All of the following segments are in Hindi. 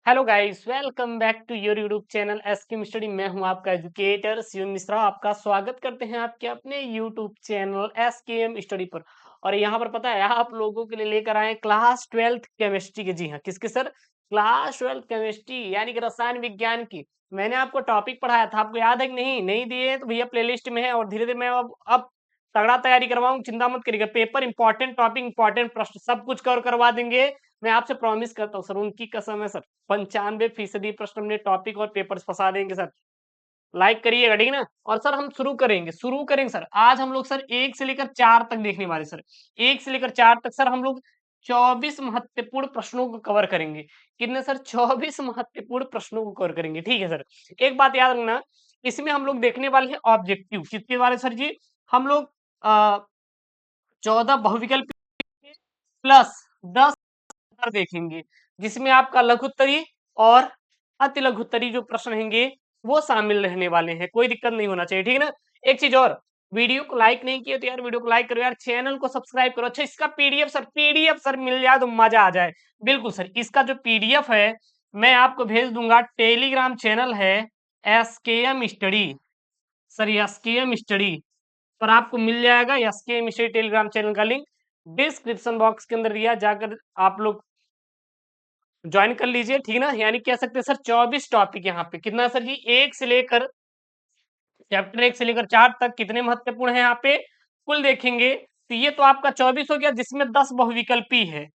Hello guys, welcome back to your YouTube channel SQM study. मैं हूं आपका एजुकेटर शिव मिश्रा। आपका स्वागत करते हैं आपके अपने यूट्यूब चैनल एसक्यूएम स्टडी पर। और यहां पर पता है आप लोगों के लिए लेकर आए क्लास 12th केमिस्ट्री के। जी हाँ, किसके सर? क्लास 12th केमिस्ट्री यानी कि रसायन विज्ञान की। मैंने आपको टॉपिक पढ़ाया था, आपको याद है कि नहीं दिए तो भैया प्लेलिस्ट में है। और धीरे धीरे मैं अब तगड़ा तैयारी करवाऊंगा, चिंता मत करिएगा। पेपर इंपॉर्टेंट, टॉपिक इंपॉर्टेंट, प्रश्न सब कुछ कवर करवा देंगे। मैं आपसे प्रॉमिस करता हूँ सर, उनकी कसम है सर। 95% प्रश्न हमने टॉपिक और पेपर फंसा देंगे सर। लाइक करिएगा, ठीक है ना? और सर हम शुरू करेंगे सर। आज हम लोग सर 1 से लेकर 4 तक देखने वाले सर। 1 से लेकर 4 तक सर हम लोग 24 महत्वपूर्ण प्रश्नों को कवर करेंगे। कितने सर? 24 महत्वपूर्ण प्रश्नों को कवर करेंगे, ठीक है सर। एक बात याद रखना, इसमें हम लोग देखने वाले हैं ऑब्जेक्टिव। किसके बारे सर जी? हम लोग 14 बहुविकल्प प्लस 10 उत्तर देखेंगे, जिसमें आपका लघुत्तरी और अति लघुत्तरी जो प्रश्न रहेंगे वो शामिल रहने वाले हैं। कोई दिक्कत नहीं होना चाहिए, ठीक है ना? एक चीज और, वीडियो को लाइक नहीं किया तो यार वीडियो को लाइक करो यार, चैनल को सब्सक्राइब करो। अच्छा, इसका पीडीएफ सर मिल जाए तो मजा आ जाए। बिल्कुल सर, इसका जो पीडीएफ है मैं आपको भेज दूंगा। टेलीग्राम चैनल है SKM study sir, SKM study पर आपको मिल जाएगा। एसकेएम स्टडी टेलीग्राम चैनल का लिंक डिस्क्रिप्शन बॉक्स के अंदर दिया, जाकर आप लोग ज्वाइन कर लीजिए, ठीक है ना? यानी कह सकते हैं सर 24 टॉपिक यहाँ पे। कितना सर जी? चैप्टर 1 से लेकर 4 तक कितने महत्वपूर्ण है यहाँ पे कुल देखेंगे तो ये तो आपका 24 हो गया, जिसमें 10 बहुविकल्पी है,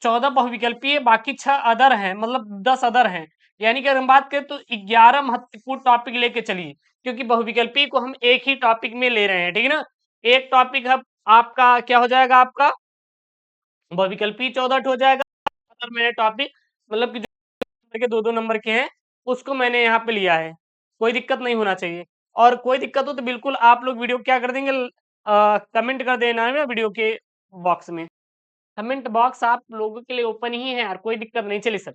14 बहुविकल्पी है, बाकी 6 अदर है, मतलब 10 अदर हैं। यानी कि अगर हम बात करें तो 11 महत्वपूर्ण टॉपिक लेके चलिए, क्योंकि बहुविकल्पी को हम एक ही टॉपिक में ले रहे हैं, ठीक है ना? एक टॉपिक अब आपका क्या हो जाएगा? आपका बहुविकल्पी 14 हो जाएगा। अगर मैंने टॉपिक मतलब कि के 2-2 नंबर के हैं, उसको मैंने यहाँ पे लिया है। कोई दिक्कत नहीं होना चाहिए। और कोई दिक्कत हो तो बिल्कुल आप लोग वीडियो क्या कर देंगे, कमेंट कर देना है ना वीडियो के बॉक्स में। कमेंट बॉक्स आप लोगों के लिए ओपन ही है यार, कोई दिक्कत नहीं। चलिए सर,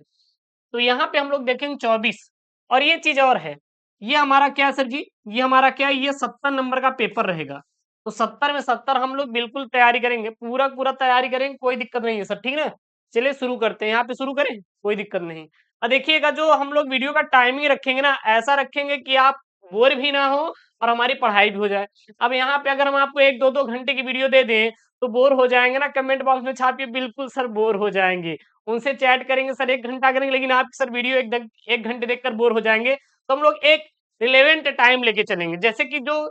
तो यहाँ पे हम लोग देखेंगे 24। और ये चीज और है, ये हमारा क्या है सर जी? ये हमारा क्या है? ये 70 नंबर का पेपर रहेगा। तो 70 में 70 हम लोग बिल्कुल तैयारी करेंगे, पूरा पूरा तैयारी करेंगे, कोई दिक्कत नहीं है सर, ठीक है ना? चलिए शुरू करते हैं। यहाँ पे शुरू करें, कोई दिक्कत नहीं। और देखिएगा, जो हम लोग वीडियो का टाइमिंग रखेंगे ना, ऐसा रखेंगे कि आप बोर भी ना हो और हमारी पढ़ाई भी हो जाए। अब यहाँ पे अगर हम आपको 1-2 घंटे की वीडियो दे दें तो बोर हो जाएंगे ना। कमेंट बॉक्स में छापिए बिल्कुल सर बोर हो जाएंगे। उनसे चैट करेंगे सर 1 घंटा करेंगे, लेकिन आप सर वीडियो 1 घंटे देखकर बोर हो जाएंगे। तो हम लोग एक रिलेवेंट टाइम लेके चलेंगे, जैसे कि जो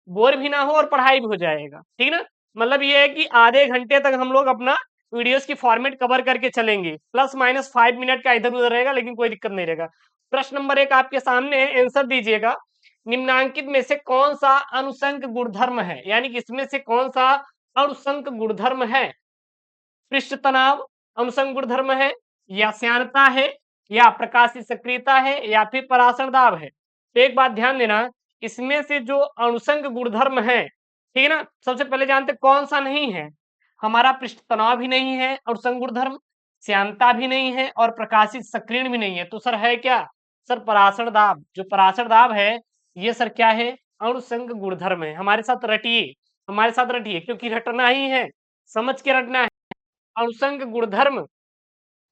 बोर भी ना हो और पढ़ाई भी हो जाएगा, ठीक है ना? मतलब ये है कि आधे घंटे तक हम लोग अपना वीडियोस की फॉर्मेट कवर करके चलेंगे। प्लस माइनस 5 मिनट का इधर उधर रहेगा, लेकिन कोई दिक्कत नहीं रहेगा। प्रश्न नंबर 1 आपके सामने है, आंसर दीजिएगा। निम्नांकित में से कौन सा अनुसंक गुणधर्म है? यानी कि इसमें से कौन सा अनुसंक गुणधर्म है? पृष्ठ तनाव अनुसंग गुणधर्म है, या श्यानता है, या प्रकाशीय सक्रियता है, या फिर पराशर दाब है? तो एक बात ध्यान देना, इसमें से जो अनुसंग गुणधर्म है, ठीक है ना, सबसे पहले जानते कौन सा नहीं है। हमारा पृष्ठ तनाव भी नहीं है अनुसंग गुणधर्म, श्यानता भी नहीं है, और प्रकाशित सक्रियण भी नहीं है। तो सर है क्या? सर पराशर दाब। जो पराशर दाब है ये सर क्या है? अनुसंग गुणधर्म है। हमारे साथ रटिए, हमारे साथ रटिए, क्योंकि रटना ही है, समझ के रटना है। अनुसंग गुणधर्म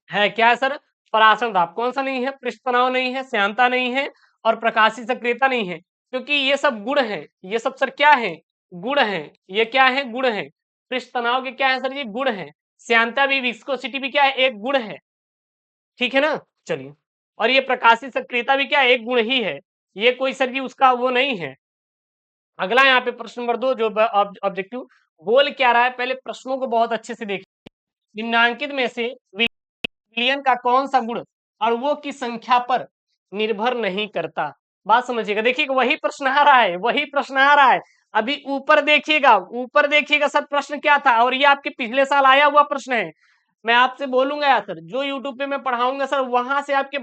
है क्या है सर? पराशर दाब। कौन सा नहीं है? पृष्ठ तनाव नहीं है, श्यानता नहीं है, और प्रकाशीय सक्रियता नहीं है, क्योंकि ये सब गुण है। ये सब सर क्या है? गुण है। ये क्या है? गुण है। पृष्ठ तनाव के क्या है सर? ये गुण है। श्यानता भी, विस्कोसिटी भी क्या है? एक गुण है, ठीक है ना? चलिए, और ये प्रकाशीय सक्रियता भी क्या है? एक गुण ही है। ये कोई सर जी उसका वो नहीं है। अगला यहाँ पे प्रश्न नंबर 2 जो ऑब्जेक्टिव बोल क्या रहा है, पहले प्रश्नों को बहुत अच्छे से देखिए। निम्नांकित में से विलयन का कौन सा गुण अणुओं की संख्या पर निर्भर नहीं करता? बात समझिएगा। देखिएगा, वही प्रश्न आ रहा है, वही प्रश्न आ रहा है। अभी ऊपर देखिएगा, ऊपर देखिएगा सर प्रश्न क्या था, और ये आपके पिछले साल आया हुआ प्रश्न है। मैं आपसे बोलूंगा यार सर, जो यूट्यूब पे मैं पढ़ाऊंगा सर, वहां से आपके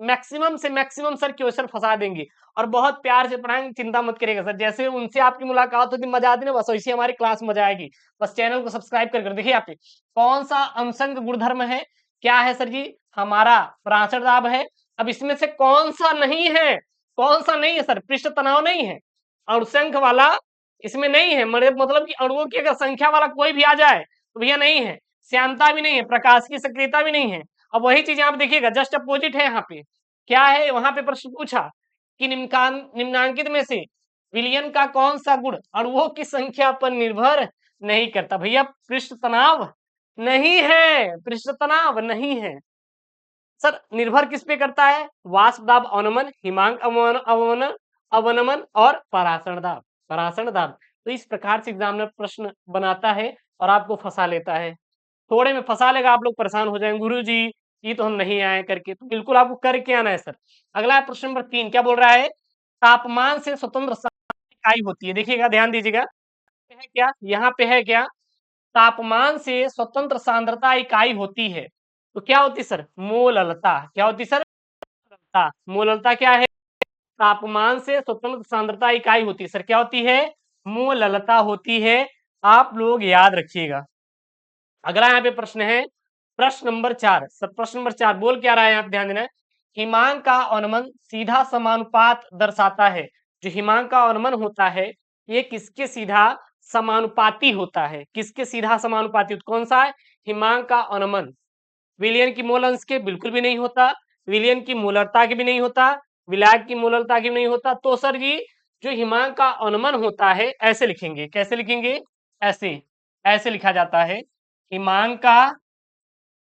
मैक्सिमम से मैक्सिमम सर क्वेश्चन फंसा देंगे, और बहुत प्यार से पढ़ाएंगे, चिंता मत करिएगा सर। जैसे उनसे आपकी मुलाकात होती मजा आती ना, बस वैसे हमारी क्लास मजा आएगी। बस चैनल को सब्सक्राइब कर देखिए। आप कौन सा अनुसंग गुणधर्म है? क्या है सर जी? हमारा पराशर दाब है। अब इसमें से कौन सा नहीं है? कौन सा नहीं है सर? पृष्ठ तनाव नहीं है, अनुसंख वाला इसमें नहीं है, मतलब कि अणुओं की अगर संख्या वाला कोई भी आ जाए तो भैया नहीं है। श्यानता भी नहीं है, प्रकाश की सक्रियता भी नहीं है, अब वही चीज यहाँ पे देखिएगा, जस्ट अपोजिट है। यहाँ पे क्या है, वहां पे प्रश्न पूछा कि निम्नांकित में से विलयन का कौन सा गुण अणुओं की संख्या पर निर्भर नहीं करता। भैया पृष्ठ तनाव नहीं है, पृष्ठ तनाव नहीं है सर। निर्भर किस पे करता है? वाष्प दाब अवनमन, हिमांक अवनमन अवनमन और परासरण दाब, परासरण दाब। तो इस प्रकार से एग्जामिनर प्रश्न बनाता है और आपको फंसा लेता है। थोड़े में फंसा लेगा, आप लोग परेशान हो जाएंगे, गुरु जी ये तो हम नहीं आए करके। तो बिल्कुल आपको करके आना है सर। अगला है प्रश्न नंबर 3, क्या बोल रहा है? तापमान से स्वतंत्र इकाई होती है। देखिएगा, ध्यान दीजिएगा, है क्या यहाँ पे है क्या, तापमान से स्वतंत्र सांद्रता इकाई होती है। तो क्या होती सर? मोललता। क्या होती सर? मोललता क्या है? तापमान से स्वतंत्र सांद्रता इकाई होती है सर। क्या होती है? मोललता होती है। आप लोग याद रखिएगा। अगला यहाँ पे प्रश्न है, प्रश्न नंबर 4। सब प्रश्न नंबर 4 बोल क्या रहा है, यहाँ पे ध्यान देना है। हिमांक का अवनमन सीधा समानुपात दर्शाता है। जो हिमांक का अवनमन होता है ये किसके सीधा समानुपाती होता है? किसके सीधा समानुपाती? कौन सा है? हिमांक का अवनमन विलयन की मोल अंश के बिल्कुल भी नहीं होता, विलयन की मोलरता के भी नहीं होता, विलायक की मोलरता के भी नहीं होता। तो सर जी जो हिमांक का अवनमन होता है, ऐसे लिखेंगे। कैसे लिखेंगे? ऐसे, ऐसे लिखा जाता है। हिमांक का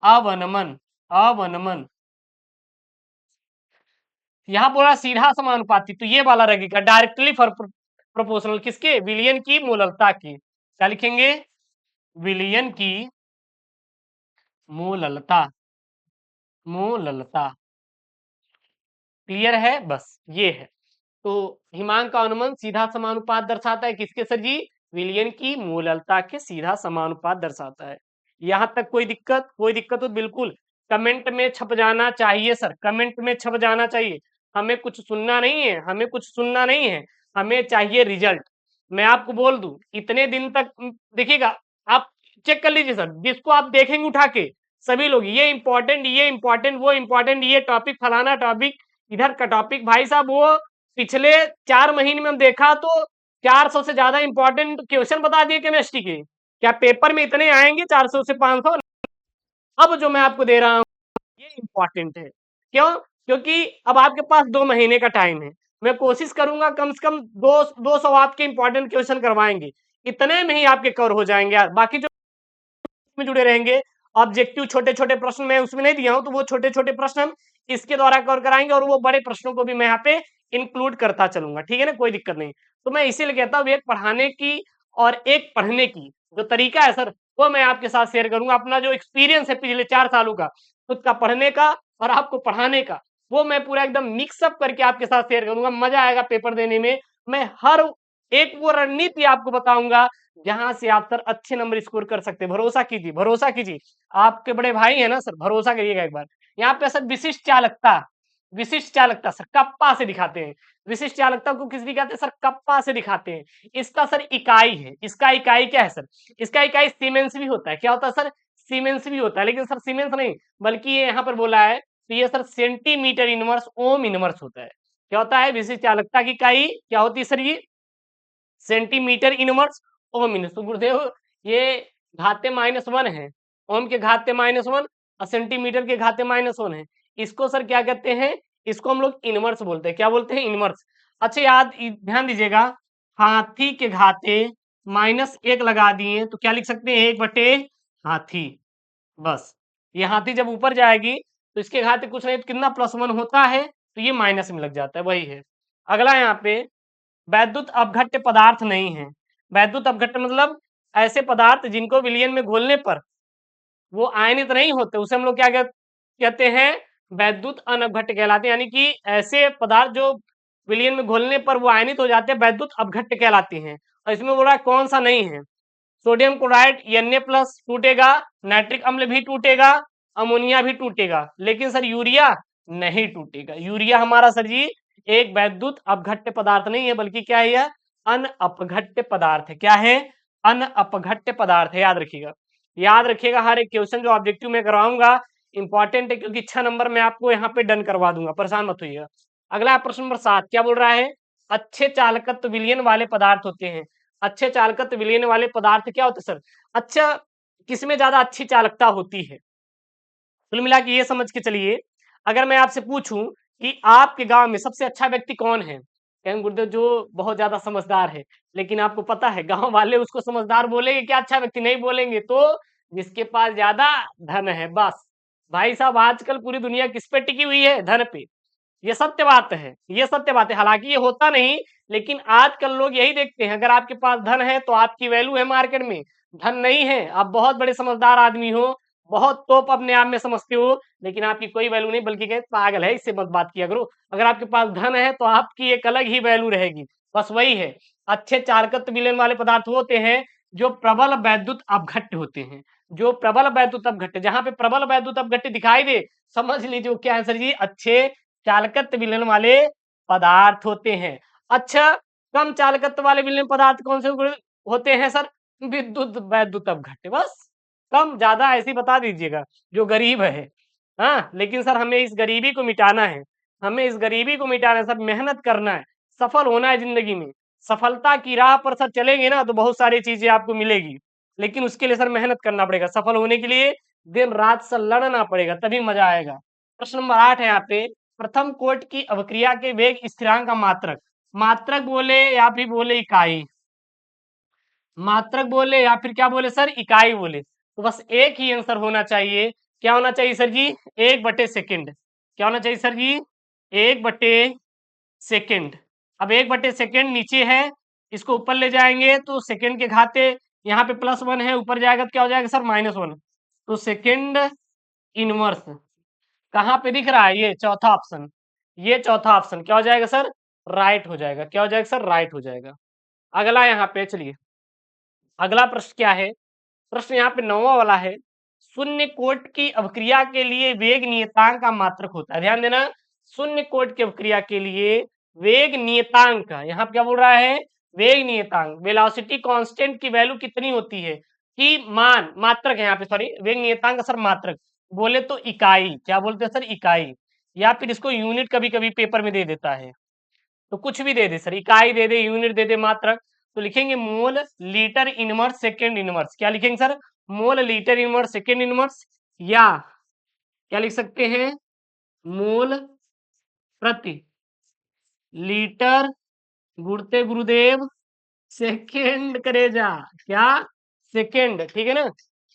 अवनमन, अवनमन यहाँ बोला सीधा समानुपाती, तो ये वाला रहेगा डायरेक्टली प्रोपोर्शनल किसके? विलयन की मोलरता की। क्या लिखेंगे? विलयन की मोललता, मोललता। क्लियर है? बस ये है। तो हिमांक का अनुमान सीधा समानुपात दर्शाता है किसके सर जी? विलयन की मोललता के सीधा समानुपात दर्शाता है। यहां तक कोई दिक्कत? कोई दिक्कत हो बिल्कुल कमेंट में छप जाना चाहिए सर, कमेंट में छप जाना चाहिए। हमें कुछ सुनना नहीं है, हमें कुछ सुनना नहीं है, हमें चाहिए रिजल्ट। मैं आपको बोल दूं इतने दिन तक देखिएगा, आप चेक कर लीजिए सर, जिसको आप देखेंगे उठा के सभी लोग ये इंपॉर्टेंट, ये इंपॉर्टेंट, वो इंपॉर्टेंट, ये टॉपिक फलाना टॉपिक, इधर का टॉपिक। भाई साहब वो पिछले 4 महीने में हम देखा तो 400 से ज्यादा इंपॉर्टेंट क्वेश्चन बता दिए केमिस्ट्री के। क्या पेपर में इतने आएंगे 400 से 500? अब जो मैं आपको दे रहा हूँ ये इंपॉर्टेंट है। क्यों? क्योंकि अब आपके पास 2 महीने का टाइम है। मैं कोशिश करूंगा कम से कम 200 आपके इंपॉर्टेंट क्वेश्चन करवाएंगे, इतने में ही आपके कवर हो जाएंगे यार। बाकी जो में जुड़े रहेंगे, ऑब्जेक्टिव छोटे छोटे प्रश्न मैं उसमें नहीं दिया हूं, तो वो छोटे छोटे प्रश्न हम इसके द्वारा कवर कराएंगे और वो बड़े प्रश्नों को भी मैं यहाँ पे इंक्लूड करता चलूंगा। ठीक है ना, कोई दिक्कत नहीं। तो मैं इसीलिए कहता हूँ एक पढ़ाने की और एक पढ़ने की जो तरीका है सर, वो मैं आपके साथ शेयर करूंगा। अपना जो एक्सपीरियंस है पिछले 4 सालों का, खुद का पढ़ने का और आपको पढ़ाने का, वो मैं पूरा एकदम मिक्सअप करके आपके साथ शेयर करूंगा। मजा आएगा पेपर देने में। मैं हर एक वो रणनीति आपको बताऊंगा जहां से आप सर अच्छे नंबर स्कोर कर सकते हैं। भरोसा कीजिए, भरोसा कीजिए। आपके बड़े भाई है ना सर, भरोसा करिएगा एक बार। यहाँ पे सर विशिष्ट चालकता, विशिष्ट चालकता सर कप्पा से दिखाते हैं। विशिष्ट चालकता को किस दिखाते हैं सर? कप्पा से दिखाते हैं। इसका सर इकाई है, इसका इकाई क्या है सर? इसका इकाई सीमेंस भी होता है। क्या होता है सर? सीमेंस भी होता है, लेकिन सर सीमेंस नहीं, बल्कि ये यहाँ पर बोला है तो ये sir centimetre inverse ohm inverse होता है। क्या होता है? विशिष्ट चालकता की इकाई क्या होती है सर? ये सेंटीमीटर इनवर्स ओम इनवर्स। तो गुरुदेव ये घाते -1 है, ओम के घाते -1 और सेंटीमीटर के घाते -1 है। इसको सर क्या कहते हैं? इसको हम लोग इनवर्स बोलते हैं। क्या बोलते हैं? इनवर्स। अच्छा याद ध्यान दीजिएगा, हाथी के घाते -1 लगा दिए तो क्या लिख सकते हैं? 1/हाथी। बस ये हाथी जब ऊपर जाएगी तो इसके घाते कुछ नहीं तो कितना +1 होता है, तो ये माइनस में लग जाता है, वही है। अगला यहाँ पे वैद्युत अपघट्य पदार्थ नहीं है। वैद्युत अपघट्य मतलब ऐसे पदार्थ जिनको विलयन में घोलने पर वो आयनित नहीं होते, उसे हम लोग क्या कहते हैं? वैद्युत अनअपघट्य कहलाते हैं। यानी कि ऐसे पदार्थ जो विलयन में घोलने पर वो आयनित हो जाते हैं, वैद्युत अपघट्य कहलाते हैं। और इसमें बोला कौन सा नहीं है? सोडियम क्लोराइड Na+ टूटेगा, नाइट्रिक अम्ल भी टूटेगा, अमोनिया भी टूटेगा, लेकिन सर यूरिया नहीं टूटेगा। यूरिया हमारा सर जी एक वैद्युत अपघट्य पदार्थ नहीं है, बल्कि क्या है? यह अनअपघट्य पदार्थ है। क्या है? अनअपघट्य पदार्थ है। याद रखिएगा, याद रखिएगा। हर एक क्वेश्चन जो ऑब्जेक्टिव में कराऊंगा इंपॉर्टेंट है, क्योंकि 6 नंबर में आपको यहाँ पे डन करवा दूंगा, परेशान मत होइएगा। अगला प्रश्न नंबर 7 क्या बोल रहा है? अच्छे चालकत्व विलयन वाले पदार्थ होते हैं। अच्छे चालकत्व विलयन वाले पदार्थ क्या होते हैं सर? अच्छा, किसमें ज्यादा अच्छी चालकता होती है? कुल मिला के ये समझ के चलिए, अगर मैं आपसे पूछूं कि आपके गांव में सबसे अच्छा व्यक्ति कौन है, कहेंगे गुरुदेव जो बहुत ज्यादा समझदार है। लेकिन आपको पता है गांव वाले उसको समझदार बोलेंगे क्या, अच्छा व्यक्ति नहीं बोलेंगे, तो जिसके पास ज्यादा धन है बस। भाई साहब आजकल पूरी दुनिया किस पे टिकी हुई है, धन पे। ये सत्य बात है, ये सत्य बात है। हालांकि ये होता नहीं, लेकिन आजकल लोग यही देखते हैं, अगर आपके पास धन है तो आपकी वैल्यू है मार्केट में, धन नहीं है आप बहुत बड़े समझदार आदमी हो, बहुत तोप अपने आप में समझते हो, लेकिन आपकी कोई वैल्यू नहीं, बल्कि कहते पागल है, इससे मत बात किया करो। अगर आपके पास धन है तो आपकी एक अलग ही वैल्यू रहेगी। बस वही है, अच्छे चालकत्व विलयन वाले पदार्थ होते हैं जो प्रबल वैद्युत अपघट्य होते हैं, जो प्रबल वैद्युत अपघट्य, जहां पे प्रबल वैद्युत अपघट्य दिखाई दे, समझ लीजिए क्या है सर जी, अच्छे चालकत्व विलयन वाले पदार्थ होते हैं। अच्छा, कम चालकत्व वाले विलयन पदार्थ कौन से होते हैं सर, विद्युत वैद्युत अपघट्य। बस कम ज्यादा ऐसे ही बता दीजिएगा, जो गरीब है। हाँ, लेकिन सर हमें इस गरीबी को मिटाना है, हमें इस गरीबी को मिटाना है सर, मेहनत करना है, सफल होना है जिंदगी में। सफलता की राह पर सर चलेंगे ना तो बहुत सारी चीजें आपको मिलेगी, लेकिन उसके लिए सर मेहनत करना पड़ेगा। सफल होने के लिए दिन रात सर लड़ना पड़ेगा, तभी मजा आएगा। प्रश्न नंबर 8 है यहाँ पे, प्रथम कोट की अवक्रिया के वेग स्थिरांक का मात्रक, मात्रक बोले या फिर बोले इकाई, मात्रक बोले या फिर क्या बोले सर, इकाई बोले, तो बस एक ही आंसर होना चाहिए। क्या होना चाहिए सर जी, 1/सेकंड। क्या होना चाहिए सर जी, 1/सेकंड। अब 1/सेकंड नीचे है, इसको ऊपर ले जाएंगे तो सेकंड के घाते, यहाँ पे +1 है, ऊपर जाएगा तो क्या हो जाएगा सर, -1। तो सेकंड इनवर्स कहाँ पे दिख रहा है, ये चौथा ऑप्शन, ये चौथा ऑप्शन क्या हो जाएगा सर, राइट हो जाएगा। क्या हो जाएगा सर, राइट हो जाएगा। अगला यहाँ पे चलिए, अगला प्रश्न क्या है, प्रश्न यहाँ पे 9वां वाला है, शून्य कोट की अवक्रिया के लिए वेग नियतांक का मात्रक होता है। ध्यान देना, शून्य कोट की अवक्रिया के लिए वेग नियतांक का, यहाँ पे क्या बोल रहा है, वेग नियतांक, वेलोसिटी कांस्टेंट की वैल्यू कितनी होती है, कि मान, मात्रक है यहाँ पे, सॉरी वेग नियतांक का सर मात्रक बोले तो इकाई, क्या बोलते हैं सर, इकाई, या फिर इसको यूनिट कभी कभी पेपर में दे देता है, तो कुछ भी दे दे सर, इकाई दे दे, यूनिट दे दे, मात्रक, तो लिखेंगे mole litre inverse second inverse. क्या लिखेंगे sir, mole litre inverse second inverse, या क्या लिख सकते हैं, मोल प्रति लीटर, गुणते गुरुदेव सेकेंड करेजा, क्या, सेकेंड, ठीक है ना,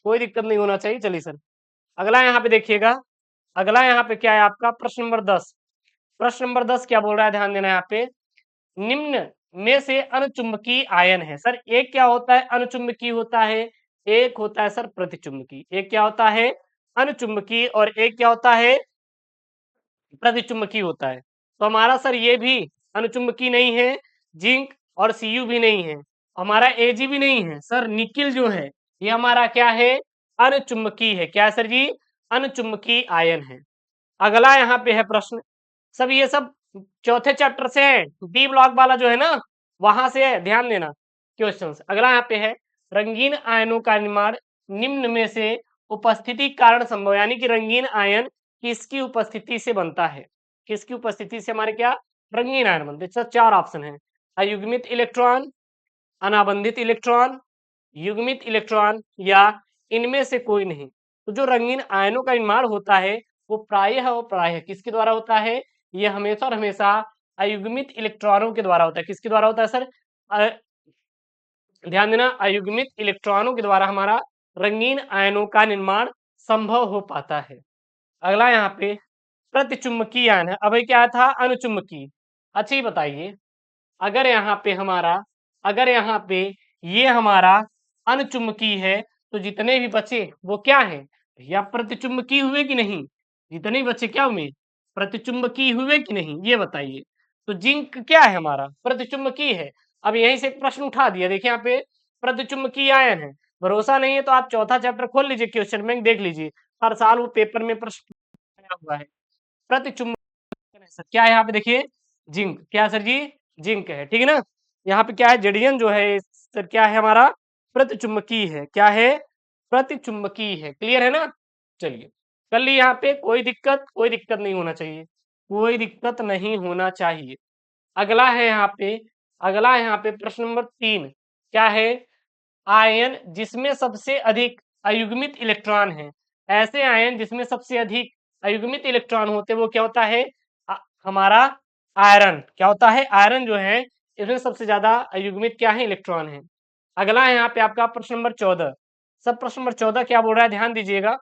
कोई दिक्कत नहीं होना चाहिए। चलिए सर, अगला यहाँ पे देखिएगा, अगला यहाँ पे क्या है आपका, प्रश्न नंबर 10। प्रश्न नंबर 10 क्या बोल रहा है, ध्यान देना यहाँ पे, निम्न में से अनुचुंबकीय आयन है सर, एक क्या होता है, अनुचुंबकीय होता है, एक होता है सर प्रतिचुंबकीय, एक क्या होता है, अनुचुंबकीय, और एक क्या होता है, प्रतिचुंबकीय होता है। तो हमारा सर ये भी अनुचुंबकीय नहीं है, जिंक और Cu भी नहीं है, हमारा Ag भी नहीं है सर, निकिल जो है ये हमारा क्या है, अनुचुंबकीय है। क्या है सर जी, अनुचुंबकीय आयन है। अगला यहाँ पे है प्रश्न, सब ये सब चौथे चैप्टर से है, डी ब्लॉक वाला जो है ना, वहां से है, ध्यान देना क्वेश्चन। अगला यहाँ पे है, रंगीन आयनों का निर्माण निम्न में से उपस्थिति कारण संभव, यानी कि रंगीन आयन किसकी उपस्थिति से बनता है, किसकी उपस्थिति से हमारे क्या, रंगीन आयन बनते हैं। सर 4 ऑप्शन है, अयुग्मित इलेक्ट्रॉन, अनाबंधित इलेक्ट्रॉन, युग्मित इलेक्ट्रॉन, या इनमें से कोई नहीं। तो जो रंगीन आयनों का निर्माण होता है वो प्रायः किसके द्वारा होता है, ये हमेशा और हमेशा अयुग्मित इलेक्ट्रॉनों के द्वारा होता है। किसके द्वारा होता है सर, ध्यान देना, अयुग्मित इलेक्ट्रॉनों के द्वारा हमारा रंगीन आयनों का निर्माण संभव हो पाता है। अगला यहाँ पे प्रतिचुंबकीय आयन है, अब क्या था, अनुचुंबकीय। अच्छा, ये बताइए, अगर यहाँ पे हमारा, अगर यहाँ पे ये हमारा अनुचुंबकीय है, तो जितने भी बचे वो क्या है, या प्रतिचुंबकीय हुए कि नहीं, जितने भी बचे क्या हुए, प्रतिचुंबकीय हुए कि नहीं, ये बताइए। तो जिंक क्या है हमारा, प्रतिचुंबकीय है। अब यहीं से एक प्रश्न उठा दिया, देखिए यहाँ पे प्रतिचुंबकीय आयन है, भरोसा नहीं है तो आप चौथा चैप्टर खोल लीजिए, क्वेश्चन बैंक देख लीजिए, हर साल वो पेपर में प्रश्न आया हुआ है। प्रतिचुंबक क्या है यहाँ पे देखिए, जिंक, क्या सर जी, जिंक है, ठीक है ना। यहाँ पे क्या है, जेडियन जो है सर क्या है हमारा, प्रतिचुंबकीय है, क्या है, प्रतिचुंबकीय है, क्लियर है ना। चलिए कर ली, यहाँ पे कोई दिक्कत, कोई दिक्कत नहीं होना चाहिए, कोई दिक्कत नहीं होना चाहिए। अगला है यहाँ पे, अगला है यहाँ पे प्रश्न नंबर 3, क्या है, आयन जिसमें सबसे अधिक अयुग्मित इलेक्ट्रॉन है, ऐसे आयन जिसमें सबसे अधिक अयुग्मित इलेक्ट्रॉन होते हैं वो क्या होता है, हमारा आयरन। क्या होता है, आयरन जो है इसमें सबसे ज्यादा अयुग्मित क्या है, इलेक्ट्रॉन है। अगला है यहाँ पे आपका प्रश्न नंबर 14। सब प्रश्न नंबर 14 क्या बोल रहा है, ध्यान दीजिएगा।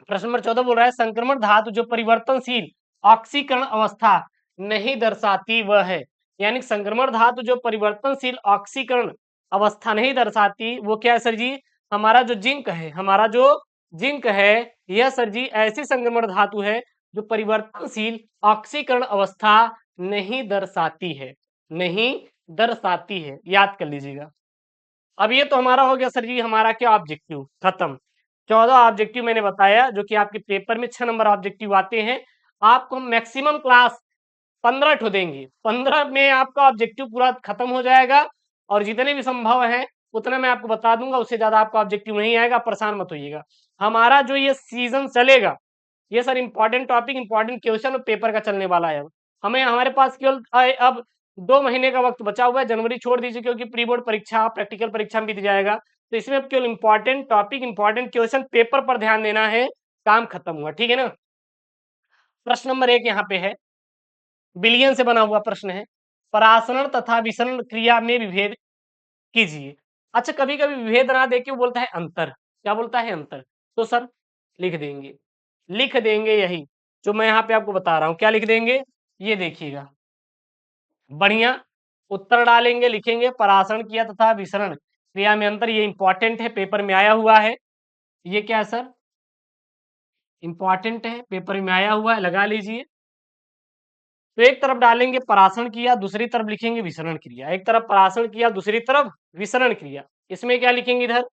प्रश्न नंबर 14 बोल रहा है संक्रमण धातु जो परिवर्तनशील ऑक्सीकरण अवस्था नहीं दर्शाती वह है। यानी संक्रमण धातु जो परिवर्तनशील ऑक्सीकरण अवस्था नहीं दर्शाती वो क्या है सर जी, हमारा जो जिंक है, हमारा जो जिंक है यह सर जी ऐसी संक्रमण धातु है जो परिवर्तनशील ऑक्सीकरण अवस्था नहीं दर्शाती है, नहीं दर्शाती है, याद कर लीजिएगा। अब ये तो हमारा हो गया सर जी, हमारा क्या ऑब्जेक्टिव खत्म। 14 ऑब्जेक्टिव मैंने बताया जो कि आपके पेपर में 6 नंबर ऑब्जेक्टिव आते हैं। आपको मैक्सिमम क्लास 15 ठो देंगे, 15 में आपका ऑब्जेक्टिव पूरा खत्म हो जाएगा और जितने भी संभव है उतना मैं आपको बता दूंगा, उससे ज्यादा आपका ऑब्जेक्टिव नहीं आएगा, परेशान मत होइएगा। हमारा जो ये सीजन चलेगा ये sir important topic, important question और पेपर का चलने वाला है। हमें हमारे पास केवल अब 2 महीने का वक्त बचा हुआ है, जनवरी छोड़ दीजिए क्योंकि प्री बोर्ड परीक्षा प्रैक्टिकल परीक्षा बीत जाएगा। तो इसमें अब केवल important topic, important question, paper पर ध्यान देना है, काम खत्म हुआ, ठीक है ना। प्रश्न नंबर 1 यहाँ पे है, बिलियन से बना हुआ प्रश्न है, परासरण तथा विसरण क्रिया में विभेद कीजिए। अच्छा, कभी कभी विभेद ना देके वो बोलता है अंतर, क्या बोलता है, अंतर। तो सर लिख देंगे, लिख देंगे यही जो मैं यहाँ पे आपको बता रहा हूँ। क्या लिख देंगे, ये देखिएगा, बढ़िया उत्तर डालेंगे, लिखेंगे परासरण क्रिया तथा विसरण क्रिया में अंतर। ये इंपॉर्टेंट है, पेपर में आया हुआ है। ये क्या है सर, इंपॉर्टेंट है, पेपर में आया हुआ है, लगा लीजिए। तो एक तरफ डालेंगे परासरण क्रिया, दूसरी तरफ लिखेंगे विसरण क्रिया। एक तरफ परासरण क्रिया, दूसरी तरफ विसरण क्रिया। इसमें क्या लिखेंगे, इधर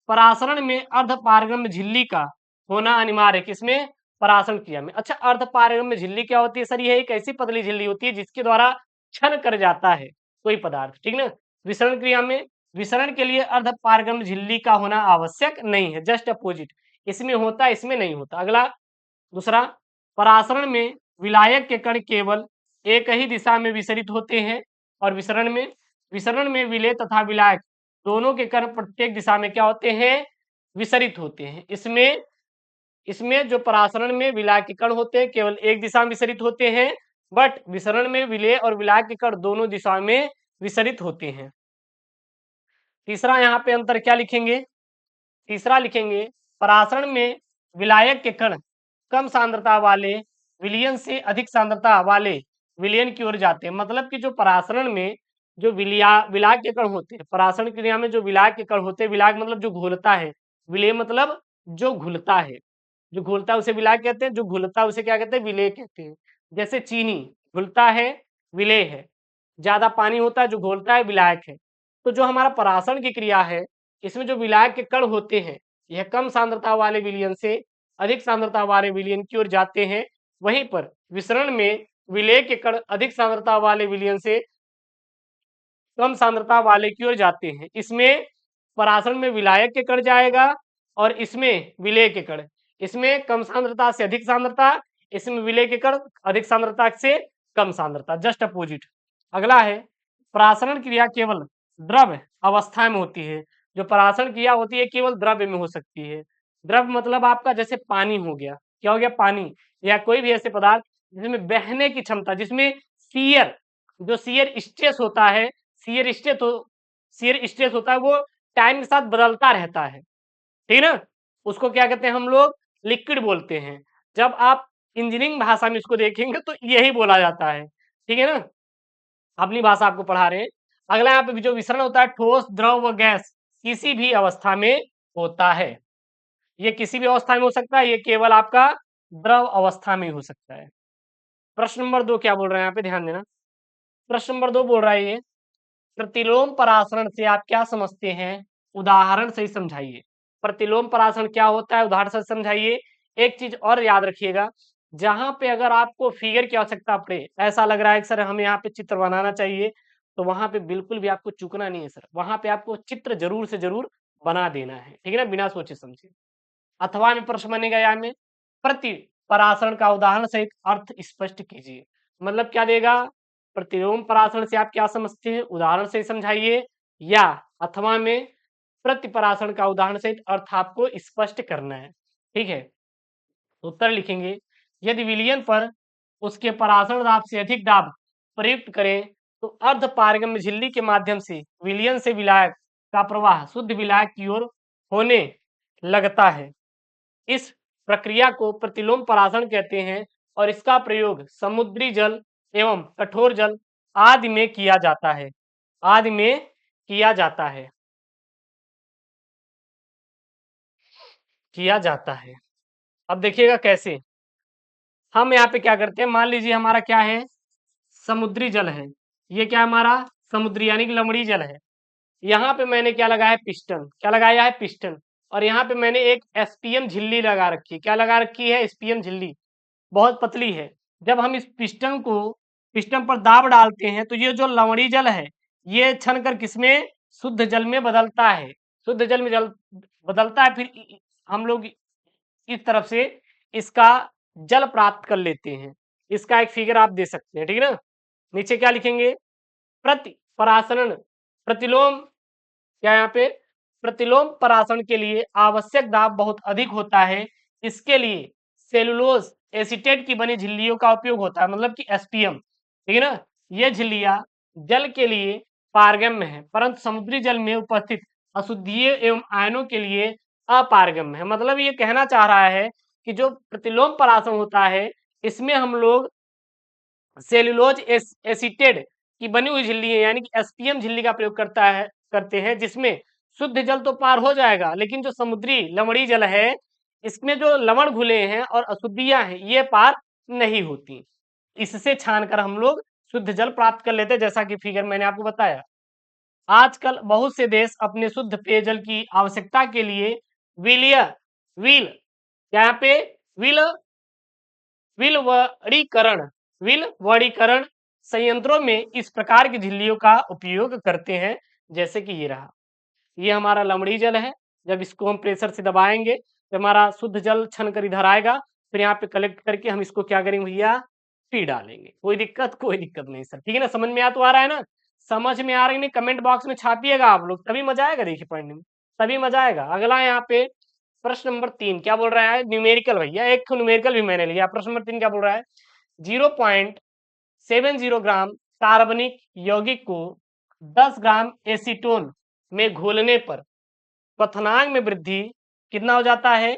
परासरण में अर्धपारगम्य झिल्ली का होना अनिवार्य है, किसमें, परासरण क्रिया में। अच्छा, अर्धपारगम्य झिल्ली क्या होती है सर, ये एक ऐसी पतली झिल्ली होती है जिसके द्वारा क्षरण कर जाता है कोई पदार्थ, ठीक ना। विसरण क्रिया में, विसरण के लिए अर्धपारगम्य झिल्ली का होना आवश्यक नहीं है, जस्ट अपोजिट, इसमें होता है, इसमें नहीं होता। अगला दूसरा, परासरण में विलायक के कण केवल एक ही दिशा में विसरित होते हैं और विसरण में विलेय तथा विलायक दोनों के कण प्रत्येक दिशा में क्या होते हैं, विसरित होते हैं। इसमें इसमें जो परासरण में विलायक के कण होते हैं केवल एक दिशा में विसरित होते हैं, बट विसरण में विलेय और विलायक के कण दोनों दिशा में विसरित होते हैं। तीसरा यहाँ पे अंतर क्या लिखेंगे, तीसरा लिखेंगे परासरण में विलायक के कण कम सांद्रता वाले विलयन से अधिक सांद्रता वाले विलयन की ओर जाते हैं। मतलब कि जो परासरण में जो विलायक के कण होते हैं, परासरण क्रिया में जो विलायक के कण होते हैं, विलायक मतलब जो घुलता है, विलय मतलब जो घुलता है, जो घुलता है उसे विलायक कहते हैं, जो घुलता है उसे क्या कहते हैं, विलेय कहते हैं। जैसे चीनी घुलता है, विलेय है, ज्यादा पानी होता है जो घोलता है, विलायक है। तो जो हमारा परासरण की क्रिया है इसमें जो विलायक के कण होते हैं यह कम सांद्रता वाले विलयन से अधिक सांद्रता वाले विलयन की ओर जाते हैं। वहीं पर विसरण में विलेय के कण अधिक सांद्रता वाले विलयन से कम सांद्रता वाले की ओर जाते हैं। इसमें परासरण में विलायक के कण जाएगा और इसमें विलेय के कण, इसमें कम सांद्रता से अधिक सांद्रता, इसमें विलेय के कण अधिक सांद्रता से कम सांद्रता, जस्ट अपोजिट। अगला है परासरण क्रिया केवल द्रव अवस्था में होती है। जो परासरण क्रिया होती है केवल द्रव्य में हो सकती है। द्रव मतलब आपका जैसे पानी हो गया, क्या हो गया, पानी, या कोई भी ऐसे पदार्थ जिसमें बहने की क्षमता, जिसमें शियर, जो शियर स्ट्रेस होता है, शियर स्ट्रेस होता है वो टाइम के साथ बदलता रहता है, ठीक है ना। उसको क्या कहते हैं हम लोग, लिक्विड बोलते हैं। जब आप इंजीनियरिंग भाषा में इसको देखेंगे तो यही बोला जाता है, ठीक है ना, अपनी भाषा आपको पढ़ा रहे हैं। अगला यहाँ पे जो विसरण होता है ठोस, द्रव व गैस किसी भी अवस्था में होता है। ये किसी भी अवस्था में हो सकता है, ये केवल आपका द्रव अवस्था में हो सकता है। प्रश्न नंबर 2 क्या बोल रहे हैं यहाँ पे ध्यान देना। प्रश्न नंबर 2 बोल रहा है ये, प्रतिलोम परासरण से आप क्या समझते हैं, उदाहरण से ही समझाइए। प्रतिलोम परासरण क्या होता है, उदाहरण से समझाइए। एक चीज और याद रखिएगा, जहां पे अगर आपको फिगर की आवश्यकता पड़े, ऐसा लग रहा है कि सर हमें यहाँ पे चित्र बनाना चाहिए, तो वहां पे बिल्कुल भी आपको चूकना नहीं है सर, वहां पे आपको चित्र जरूर से जरूर बना देना है, ठीक है ना, बिना सोचे समझे। अथवा में प्रश्न बनेगा यहाँ में, प्रति परासरण का उदाहरण सहित अर्थ स्पष्ट कीजिए। मतलब क्या देगा, प्रतिलोम परासरण से आप क्या समझते हैं, उदाहरण से समझाइए, या अथवा में प्रति परासरण का उदाहरण सहित अर्थ आपको स्पष्ट करना है। ठीक है, उत्तर लिखेंगे, यदि विलयन पर उसके परासरण दाब से अधिक दाब प्रयुक्त करें तो अर्ध पारगम्य झिल्ली के माध्यम से विलयन से विलायक का प्रवाह शुद्ध विलायक की ओर होने लगता है। इस प्रक्रिया को प्रतिलोम परासरण कहते हैं और इसका प्रयोग समुद्री जल एवं कठोर जल आदि में किया जाता है, आदि में किया जाता है, किया जाता है। अब देखिएगा कैसे। हम यहाँ पे क्या करते हैं, मान लीजिए हमारा क्या है, समुद्री जल है, ये क्या है हमारा समुद्री यानी कि लवणीय जल है। यहाँ पे मैंने क्या लगाया है, पिस्टन, क्या लगाया है, पिस्टन। और यहाँ पे मैंने एक एसपीएम झिल्ली लगा रखी है, क्या लगा रखी है, एसपीएम झिल्ली, बहुत पतली है। जब हम इस पिस्टन को, पिस्टन पर दाब डालते हैं तो ये जो लवणीय जल है ये छन कर किसमें, शुद्ध जल में बदलता है, शुद्ध जल में जल बदलता है। फिर हम लोग इस तरफ से इसका जल प्राप्त कर लेते हैं। इसका एक फिगर आप दे सकते हैं, ठीक है ना। नीचे क्या लिखेंगे, प्रति परासरण प्रतिलोम, क्या यहाँ पे, प्रतिलोम परासरण के लिए आवश्यक दाब बहुत अधिक होता है। इसके लिए सेलुलोज एसीटेट की बनी झिल्लियों का उपयोग होता है, मतलब कि एसपीएम, ठीक है ना। ये झिल्लियां जल के लिए पारगम्य है परंतु समुद्री जल में उपस्थित अशुद्धियों एवं आयनों के लिए अपारगम्य है। मतलब ये कहना चाह रहा है कि जो प्रतिलोम परासरण होता है इसमें हम लोग सेलुलोज एसीटेट की बनी हुई झिल्ली है यानी कि एसपीएम झिल्ली का प्रयोग करते हैं, जिसमें शुद्ध जल तो पार हो जाएगा लेकिन जो समुद्री लवणीय जल है इसमें जो लवण घुले हैं और अशुद्धियां हैं ये पार नहीं होती। इससे छानकर हम लोग शुद्ध जल प्राप्त कर लेते हैं, जैसा कि फिगर मैंने आपको बताया। आजकल बहुत से देश अपने शुद्ध पेयजल की आवश्यकता के लिए विलय विल यहाँ पे विल विलवणीकरण विलवणीकरण संयंत्रों में इस प्रकार की झिल्लियों का उपयोग करते हैं, जैसे कि ये रहा, ये हमारा लवणीय जल है। जब इसको हम प्रेशर से दबाएंगे तो हमारा शुद्ध जल छन कर इधर आएगा, फिर यहाँ पे कलेक्ट करके हम इसको क्या करेंगे भैया, पी डालेंगे। कोई दिक्कत नहीं सर, ठीक है ना। समझ में आ रहा है ना, समझ में आ रही नहीं, कमेंट बॉक्स में छापिएगा आप लोग, तभी मजा आएगा, देखिए पढ़ने में तभी मजा आएगा। अगला यहाँ पे प्रश्न नंबर 3 क्या बोल रहा है, न्यूमेरिकल भैया, एक न्यूमेरिकल भी मैंने लिया। प्रश्न नंबर 3 क्या बोल रहा है, 0.70 ग्राम कार्बनिक यौगिक को 10 ग्राम एसीटोन में घोलने पर क्वथनांक में वृद्धि कितना हो जाता है,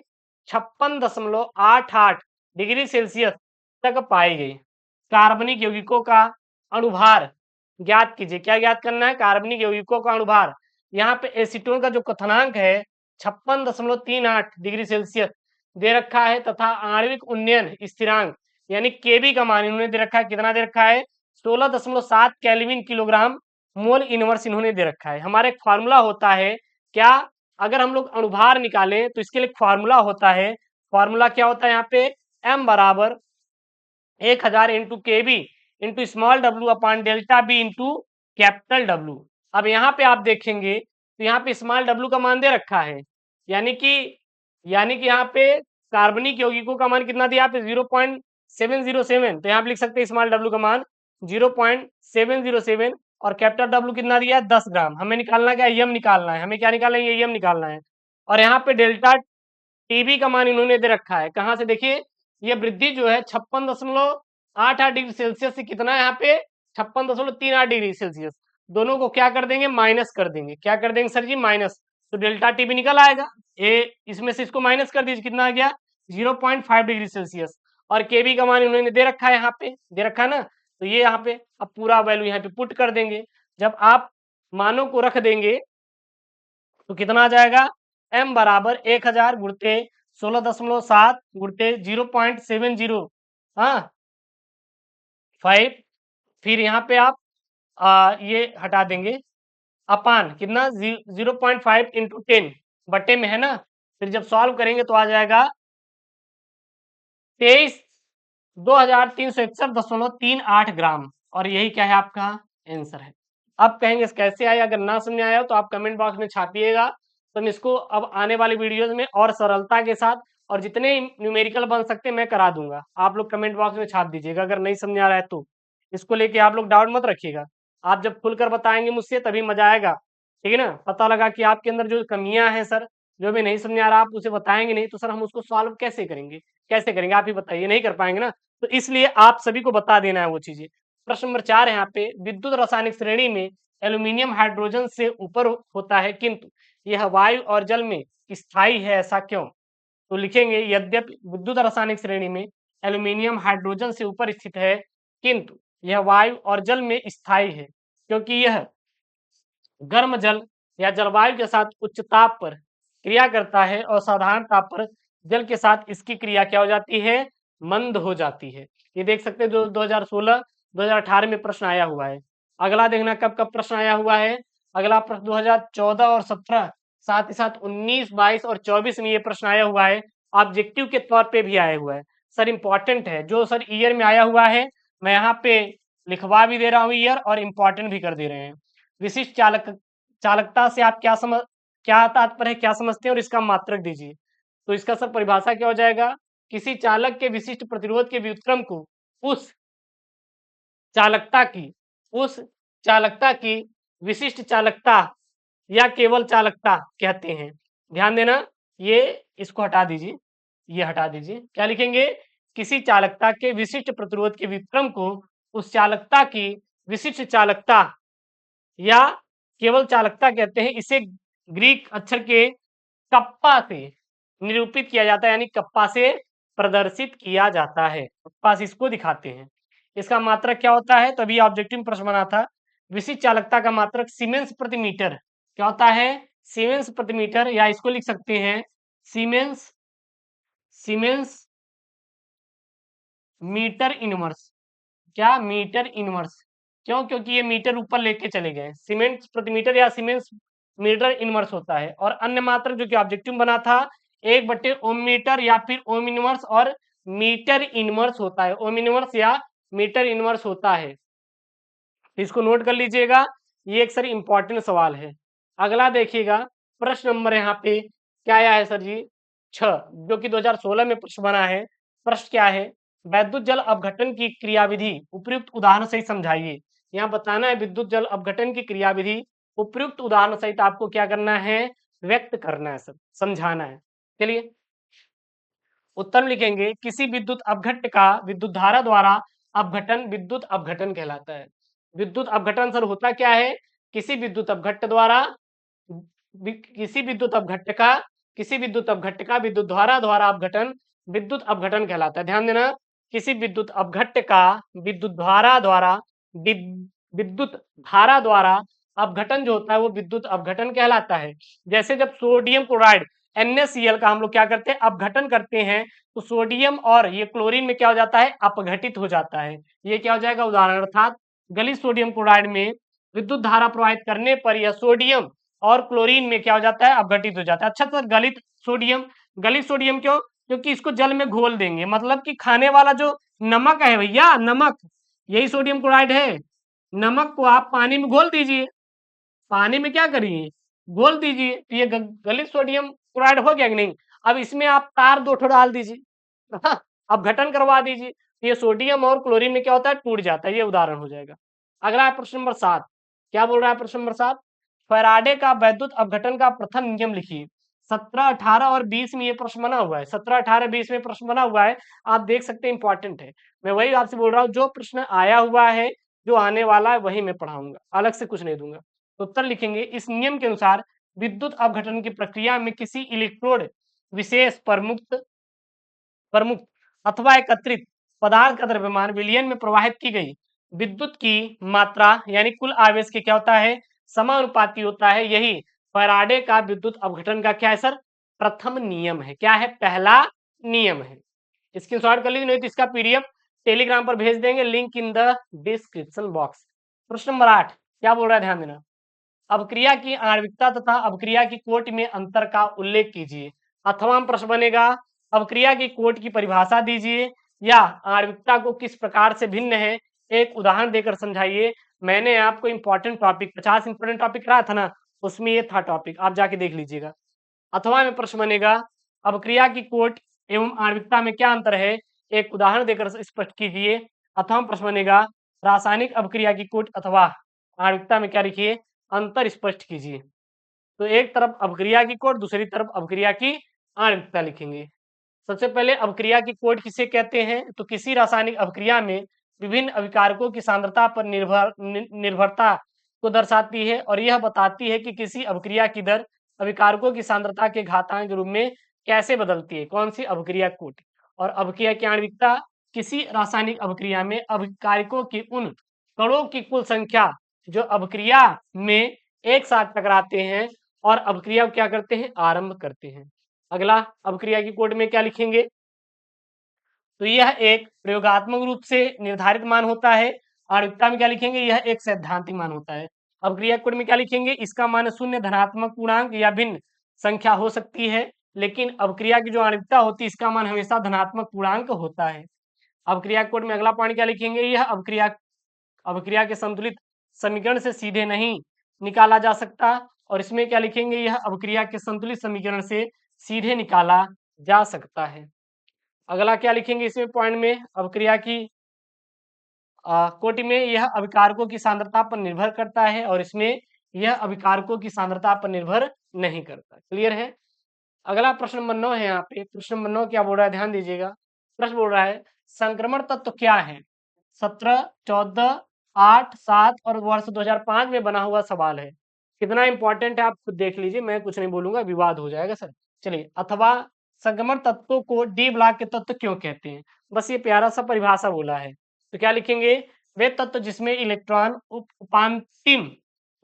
56.88 डिग्री सेल्सियस तक पाई गई। कार्बनिक यौगिकों का अणुभार ज्ञात कीजिए। क्या ज्ञात करना है, कार्बनिक यौगिकों का अणुभार। यहाँ पे एसीटोन का जो क्वथनांक है 56.38 डिग्री सेल्सियस दे रखा है तथा आणविक उन्नयन स्थिरांक यानी केबी का मान इन्होंने दे रखा है, कितना दे रखा है, 16.7 केल्विन किलोग्राम मोल इनवर्स इन्होंने दे रखा है। हमारा एक फार्मूला होता है क्या, अगर हम लोग अणुभार निकालें तो इसके लिए फार्मूला होता है, फार्मूला क्या होता है यहाँ पे, m बराबर 1000 into K B into small W upon delta B into capital W. अब यहाँ पे आप देखेंगे तो यहाँ पे स्मॉल डब्ल्यू का मान दे रखा है, यानी कि यहाँ पे कार्बनिक यौगिकों का मान कितना दिया, यहाँ पे 0.707, तो यहाँ पे लिख सकते हैं स्मॉल डब्ल्यू का मान 0.707 और कैपिटल डब्ल्यू कितना दिया है, 10 ग्राम। हमें निकालना क्या, यम निकालना है, हमें क्या निकालना है, यम निकालना है। और यहाँ पे डेल्टा टीबी का मान इन्होंने दे रखा है, कहाँ से देखिए, ये वृद्धि जो है 56.88 डिग्री सेल्सियस से कितना है यहाँ पे, 56.38 डिग्री सेल्सियस, दोनों को क्या कर देंगे, माइनस कर देंगे। क्या कर देंगे सर जी, माइनस, तो डेल्टा टीबी निकल आएगा, ए इसमें से इसको माइनस कर दीजिए, कितना आ गया 0.5 डिग्री सेल्सियस। और केबी का मान इन्होंने दे रखा है, यहाँ पे दे रखा है ना, तो ये यहाँ पे अब पूरा वैल्यू यहाँ पे पुट कर देंगे। जब आप मानों को रख देंगे तो कितना आ जाएगा, m बराबर 1000 गुणते 16.7 गुणते 0.70, हाँ 5, फिर यहाँ पे आप ये हटा देंगे, अपान कितना 0.5 इंटू 10 बटे में है ना, फिर जब सॉल्व करेंगे तो आ जाएगा 23,2361.38 ग्राम, और यही क्या है आपका आंसर है। अब कहेंगे कैसे आया, अगर ना समझ आया हो तो आप कमेंट बॉक्स में छापिएगा, तो मैं इसको अब आने वाली वीडियोस में और सरलता के साथ और जितने न्यूमेरिकल बन सकते मैं करा दूंगा। आप लोग कमेंट बॉक्स में छाप दीजिएगा अगर नहीं समझ आ रहा है तो, इसको लेके आप लोग डाउट मत रखिएगा। आप जब खुलकर बताएंगे मुझसे तभी मजा आएगा, ठीक है ना। पता लगा कि आपके अंदर जो कमियां हैं सर जो भी नहीं समझ आ रहा आप उसे बताएंगे नहीं तो सर हम उसको सॉल्व कैसे करेंगे, कैसे करेंगे आप ही बताइए, नहीं कर पाएंगे ना। तो इसलिए आप सभी को बता देना है वो चीजें। प्रश्न नंबर 4 है यहाँ पे, विद्युत रासायनिक श्रेणी में एल्यूमिनियम हाइड्रोजन से ऊपर होता है किंतु यह वायु और जल में स्थायी है, ऐसा क्यों? तो लिखेंगे यद्यपि विद्युत रासायनिक श्रेणी में एल्यूमिनियम हाइड्रोजन से ऊपर स्थित है किंतु यह वायु और जल में स्थायी है, क्योंकि यह गर्म जल या जलवायु के साथ उच्च ताप पर क्रिया करता है और साधारण ताप पर जल के साथ इसकी क्रिया क्या हो जाती है, मंद हो जाती है। ये देख सकते हैं जो 2016 2018 में प्रश्न आया हुआ है। अगला देखना कब कब प्रश्न आया हुआ है। अगला प्रश्न 2014 और 17, साथ ही साथ 19 22 और 24 में ये प्रश्न आया हुआ है। ऑब्जेक्टिव के तौर पे भी आया हुआ है सर, इंपॉर्टेंट है जो सर ईयर में आया हुआ है, मैं यहाँ पे लिखवा भी दे रहा हूँ ईयर और इम्पॉर्टेंट भी कर दे रहे हैं। विशिष्ट चालकता से आप क्या तात्पर्य है, क्या समझते हैं और इसका मात्रक दीजिए। तो इसका सर परिभाषा क्या हो जाएगा, किसी चालक के विशिष्ट प्रतिरोध के व्युत्क्रम को उस चालकता की उस चालकता की विशिष्ट चालकता या केवल चालकता कहते हैं। ध्यान देना, ये इसको हटा दीजिए, ये हटा दीजिए, क्या लिखेंगे, किसी चालकता के विशिष्ट प्रतिरोध के व्युत्क्रम को उस चालकता की विशिष्ट चालकता या केवल चालकता कहते हैं। इसे ग्रीक अक्षर के कप्पा से निरूपित किया जाता है, यानी कप्पा से प्रदर्शित किया जाता है, कप्पा से इसको दिखाते हैं। इसका मात्रक क्या होता है, तो अभी ऑब्जेक्टिव में प्रश्न बना था, विशिष्ट चालकता का मात्रक सीमेंस प्रति मीटर क्या होता है, सीमेंस प्रति मीटर, या इसको लिख सकते हैं सीमेंस सीमेंस मीटर इनवर्स, क्या मीटर इनवर्स, क्यों, क्योंकि ये मीटर ऊपर लेके चले गए, सीमेंट प्रति मीटर या सीमेंस मीटर इनवर्स होता है। और अन्य मात्रक जो कि ऑब्जेक्टिव बना था 1/ओम मीटर या फिर ओम इनवर्स और मीटर इनवर्स होता है, ओम इनवर्स या मीटर इनवर्स होता है। इसको नोट कर लीजिएगा, ये एक सर इंपॉर्टेंट सवाल है। अगला देखिएगा प्रश्न नंबर यहाँ पे क्या आया है सर जी 6, जो कि 2016 में प्रश्न बना है। प्रश्न क्या है, वैद्युत जल अपघटन की क्रियाविधि उपयुक्त उदाहरण सहित समझाइए। यहाँ बताना है विद्युत जल अपघटन की क्रियाविधि उपयुक्त उदाहरण सहित आपको क्या करना है, व्यक्त करना है सर, समझाना है। चलिए उत्तर में लिखेंगे, किसी विद्युत अपघट्ट का विद्युत धारा द्वारा अपघटन विद्युत अपघटन कहलाता है। विद्युत अपघटन सर होता क्या है, किसी विद्युत अपघट्ट द्वारा किसी विद्युत अपघट्ट का विद्युत धारा द्वारा अपघटन विद्युत अपघटन कहलाता है। ध्यान देना, किसी विद्युत अपघट्ट का विद्युत धारा द्वारा विद्युत धारा द्वारा अपघटन जो होता है वो विद्युत अपघटन कहलाता है। जैसे जब सोडियम क्लोराइड NaCl का हम लोग क्या करते हैं, अपघटन करते हैं, तो सोडियम और ये क्लोरीन में क्या हो जाता है, अपघटित हो जाता है। ये क्या हो जाएगा उदाहरण, अर्थात गलित सोडियम क्लोराइड में विद्युत धारा प्रवाहित करने पर यह सोडियम और क्लोरीन में क्या हो जाता है, अपघटित हो जाता है। अच्छा सर गलित सोडियम क्यों, क्योंकि इसको जल में घोल देंगे, मतलब कि खाने वाला जो नमक है भैया, नमक यही सोडियम क्लोराइड है, नमक को आप पानी में घोल दीजिए, पानी में क्या करिए, घोल दीजिए, तो ये गलित सोडियम क्लोराइड हो गया कि नहीं। अब इसमें आप तार 2 ठो डाल दीजिए अपघटन करवा दीजिए, तो ये सोडियम और क्लोरीन में क्या होता है, टूट जाता है। ये उदाहरण हो जाएगा। अगला है प्रश्न नंबर 7, क्या बोल रहा है प्रश्न नंबर 7, फैराडे का वैद्युत अपघटन का प्रथम नियम लिखिए। 17 18 और 20 में ये प्रश्न बना हुआ है, 17 18 20 में प्रश्न बना हुआ है, आप देख सकते हैं इंपॉर्टेंट है। मैं वही आपसे बोल रहा हूँ, जो प्रश्न आया हुआ है, जो आने वाला है वही मैं पढ़ाऊंगा, अलग से कुछ नहीं दूंगा। उत्तर लिखेंगे, इस नियम के अनुसार विद्युत अपघटन की प्रक्रिया में किसी इलेक्ट्रोड विशेष प्रमुख अथवा एकत्रित पदार्थ का द्रव्यमान विलयन में प्रवाहित की गई विद्युत की मात्रा यानी कुल आवेश के क्या होता है, समानुपाती होता है। यही फैराडे का विद्युत अपघटन का क्या है सर, प्रथम नियम है, क्या है, पहला नियम है। स्क्रीनशॉट कर लीजिए, नहीं तो इसका PDF टेलीग्राम पर भेज देंगे, link in the description box. प्रश्न नंबर 8 क्या बोल रहा है, ध्यान देना, अवक्रिया की आणविकता तथा अवक्रिया की कोटि में अंतर का उल्लेख कीजिए। अथवा प्रश्न बनेगा, अवक्रिया की कोटि की परिभाषा दीजिए या आणविकता को किस प्रकार से भिन्न है, एक उदाहरण देकर समझाइए। मैंने आपको इंपॉर्टेंट टॉपिक 50 इंपॉर्टेंट टॉपिक कराया था ना, उसमें ये था टॉपिक, आप जाके देख लीजिएगा। अथवा में प्रश्न बनेगा, अवक्रिया की कोटि एवं आणविकता में क्या अंतर है, एक उदाहरण देकर स्पष्ट कीजिए। अथवा प्रश्न बनेगा, रासायनिक अवक्रिया की कोटि अथवा आणविकता में क्या लिखिए, अंतर स्पष्ट कीजिए। तो एक तरफ अभिक्रिया की कोट, दूसरी तरफ अभिक्रिया की आणविकता लिखेंगे। सबसे पहले अभिक्रिया की कोट किसे कहते हैं? तो किसी रासायनिक अभिक्रिया में विभिन्न अभिकारकों की सांद्रता पर निर्भरता को दर्शाती है और यह बताती है कि किसी अभिक्रिया की दर अभिकारकों की सांद्रता के घातांक के रूप में कैसे बदलती है। कौन सी? अभिक्रिया कोट। और अभिक्रिया की आणविकता किसी रासायनिक अभिक्रिया में अभिकारकों की उन कणों की कुल संख्या जो अभिक्रिया में एक साथ टकराते हैं और अभिक्रिया क्या करते हैं? आरंभ करते हैं। अगला अभिक्रिया की कोड में क्या लिखेंगे? तो यह एक प्रयोगात्मक रूप से निर्धारित मान होता है। आणविकता में क्या लिखेंगे? यह एक सैद्धांतिक मान होता है। अभिक्रिया कोड में क्या लिखेंगे? इसका मान शून्य, धनात्मक पूर्णांक या भिन्न संख्या हो सकती है, लेकिन अभिक्रिया की जो आणविकता होती है इसका मान हमेशा धनात्मक पूर्णांक होता है। अभिक्रिया कोड में अगला पॉइंट क्या लिखेंगे? यह अभिक्रिया के संतुलित समीकरण से सीधे नहीं निकाला जा सकता। और इसमें क्या लिखेंगे? यह अभिक्रिया के संतुलित समीकरण से सीधे निकाला जा सकता है। अगला क्या लिखेंगे इसमें पॉइंट में? अभिक्रिया की कोटि में यह अभिकारकों की सांद्रता पर निर्भर करता है और इसमें यह अभिकारकों की सांद्रता पर निर्भर नहीं करता। क्लियर है? अगला प्रश्न नंबर 9 है। यहाँ पे प्रश्न नंबर 9 क्या बोल रहा है? ध्यान दीजिएगा। प्रश्न बोल रहा है संक्रमण तत्व क्या है? 17, 14, 8, 7 और वर्ष 2005 में बना हुआ सवाल है। कितना इंपॉर्टेंट है आप खुद देख लीजिए, मैं कुछ नहीं बोलूंगा, विवाद हो जाएगा सर। चलिए, अथवा संक्रमण तत्वों को डी ब्लॉक के तत्व क्यों कहते हैं? बस ये प्यारा सा परिभाषा बोला है। तो क्या लिखेंगे? वे तत्व जिसमें इलेक्ट्रॉन उपांतिम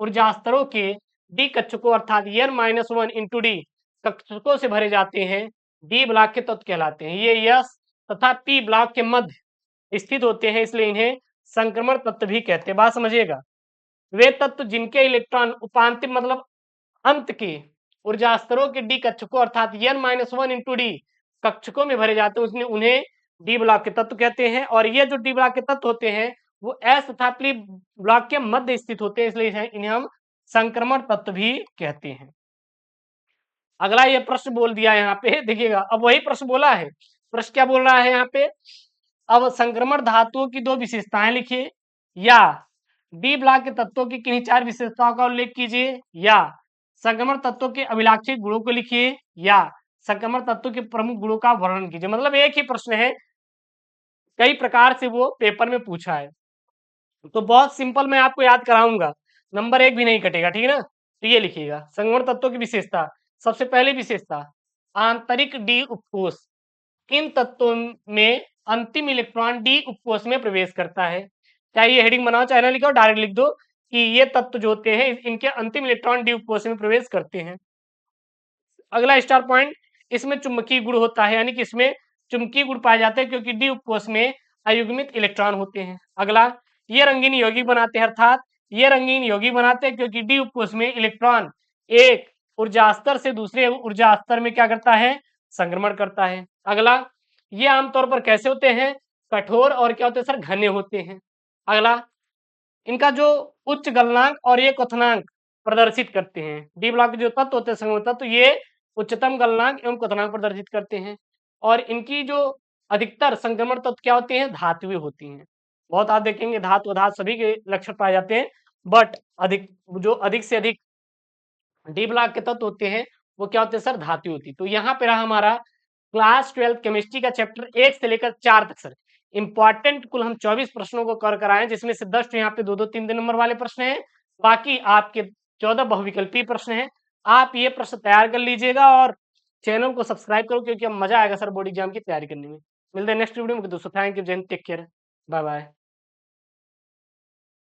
ऊर्जा स्तरों के डी कक्षकों अर्थात n-1 इंटू डी कक्षकों से भरे जाते हैं, डी ब्लॉक के तत्व कहलाते हैं। ये यस तथा पी ब्लॉक के मध्य स्थित होते हैं, इसलिए इन्हें संक्रमण तत्व भी कहते हैं। बात समझिएगा। वे तत्व जिनके इलेक्ट्रॉन उपांतिम मतलब अंत के ऊर्जा स्तरों के डी कक्षकों अर्थात n-1 इंटू डी कक्षकों में भरे जाते हैं, उसने उन्हें डी ब्लॉक के तत्व कहते हैं। और ये जो डी ब्लॉक के तत्व होते हैं वो एस तथा पी ब्लॉक के मध्य स्थित होते हैं, इसलिए इन्हें हम संक्रमण तत्व भी कहते हैं। अगला ये प्रश्न बोल दिया यहाँ पे, देखिएगा अब वही प्रश्न बोला है। प्रश्न क्या बोल रहा है यहाँ पे? अब संक्रमण धातुओं की दो विशेषताएं लिखिए, या डी ब्लॉक के तत्वों की किन्हीं चार विशेषताओं का उल्लेख कीजिए, या संक्रमण तत्वों के अभिलाक्षित गुणों को लिखिए, या संक्रमण तत्वों के प्रमुख गुणों का वर्णन कीजिए। मतलब एक ही प्रश्न है, कई प्रकार से वो पेपर में पूछा है। तो बहुत सिंपल मैं आपको याद कराऊंगा, नंबर 1 भी नहीं कटेगा, ठीक है ना? तो ये लिखिएगा संक्रमण तत्वों की विशेषता। सबसे पहली विशेषता, आंतरिक डी उपकोष। इन तत्वों में अंतिम इलेक्ट्रॉन डी उपकोष में प्रवेश करता है। चाहे ये हेडिंग बनाओ चाहे ना लिखो, डायरेक्ट लिख दो कि ये तत्व जो होते हैं इनके अंतिम इलेक्ट्रॉन डी उपकोष में प्रवेश करते हैं। अगला स्टार पॉइंट, इसमें चुंबकीय गुण होता है, यानी कि इसमें चुंबकीय गुण पाए जाते हैं क्योंकि डी उपकोष में अयुग्मित इलेक्ट्रॉन होते हैं। अगला, ये रंगीन यौगिक बनाते हैं, अर्थात ये रंगीन यौगिक बनाते हैं क्योंकि डी उपकोष में इलेक्ट्रॉन एक ऊर्जा स्तर से दूसरे ऊर्जा स्तर में क्या करता है? संक्रमण करता है। अगला, ये आमतौर पर कैसे होते हैं? कठोर और क्या होते हैं सर? घने होते हैं। अगला, इनका जो उच्च गलनांक और ये क्वथनांक प्रदर्शित करते हैं। डी ब्लॉक के जो तत्व होते हैं संक्रमण तत्व, ये उच्चतम गलनांक एवं क्वथनांक प्रदर्शित करते हैं। और इनकी जो अधिकतर संक्रमण तत्व क्या होते हैं? धातुएं होती हैं। बहुत आप देखेंगे धातु अधातु सभी के लक्षण पाए जाते हैं, बट अधिक से अधिक डी ब्लॉक के तत्व होते हैं वो क्या होते हैं सर? धातु होती। तो यहाँ पे रहा हमारा क्लास 12 केमिस्ट्री का चैप्टर 1 से लेकर 4 तक सर। इंपॉर्टेंट कुल हम 24 प्रश्नों को कर कराए, जिसमें से 10 यहाँ पे 2-2 3 नंबर वाले प्रश्न हैं, बाकी आपके 14 बहुविकल्पीय प्रश्न हैं। आप ये प्रश्न तैयार कर लीजिएगा और चैनल को सब्सक्राइब करो, क्योंकि अब मजा आएगा सर बोर्ड एग्जाम की तैयारी करने में। मिलते हैं नेक्स्ट वीडियो में दोस्तों। थैंक यू, जय हिंद, टेक केयर, बाय बाय।